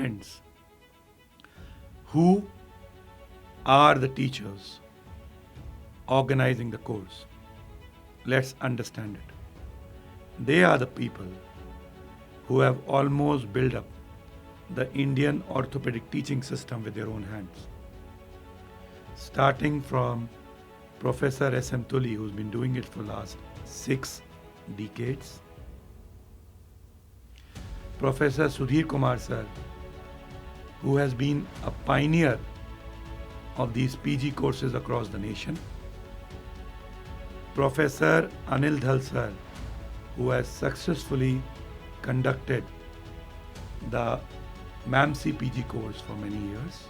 friends. Who are the teachers organizing the course? Let's understand it. They are the people who have almost built up the Indian orthopedic teaching system with their own hands. Starting from Professor S.M. Tully, who's been doing it for the last 6 decades. Professor Sudhir Kumar sir, who has been a pioneer of these PG courses across the nation. Professor Anil Dhal sir, who has successfully conducted the MAMC PG course for many years.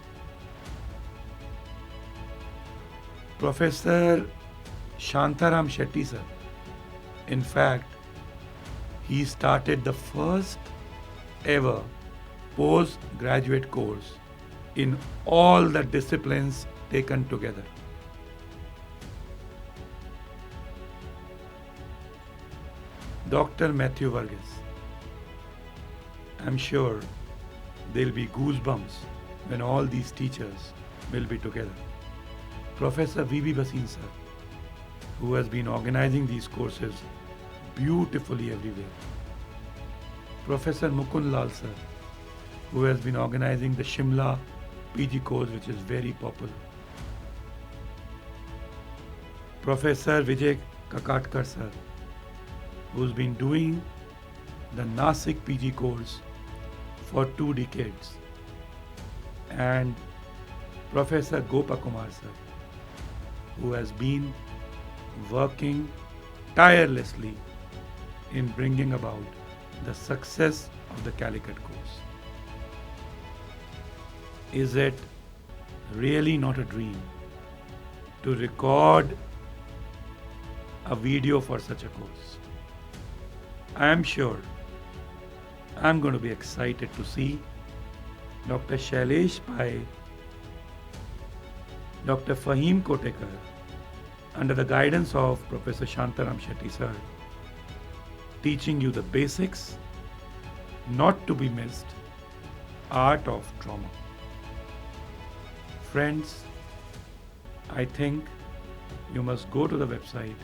Professor Shantaram Shetty sir, in fact, he started the first ever postgraduate course in all the disciplines taken together. Dr. Matthew Varghese. I'm sure there'll be goosebumps when all these teachers will be together. Professor V.B. Bhasin sir, who has been organizing these courses beautifully everywhere. Professor Mukund Lal sir, who has been organizing the Shimla PG course, which is very popular. Professor Vijay Kakatkar sir, who's been doing the Nasik PG course for 2 decades. And Professor Gopakumar sir, who has been working tirelessly in bringing about the success of the Calicut course. Is it really not a dream to record a video for such a course? I am sure I'm going to be excited to see Dr. Shailesh Pai, Dr. Fahim Kotekar, under the guidance of Professor Shantaram Shetty sir, teaching you the basics, not to be missed, art of trauma. Friends, I think you must go to the website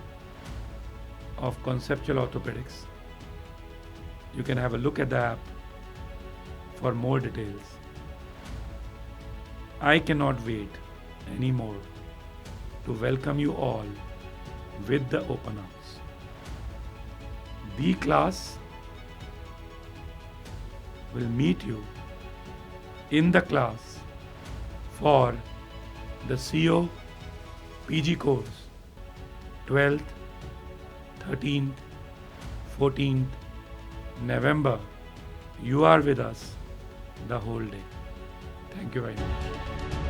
of Conceptual Orthopedics. You can have a look at the app for more details. I cannot wait anymore to welcome you all with the open arms. The class will meet you in the class for the CO PG course 12th, 13th, 14th November. You are with us the whole day. Thank you very much.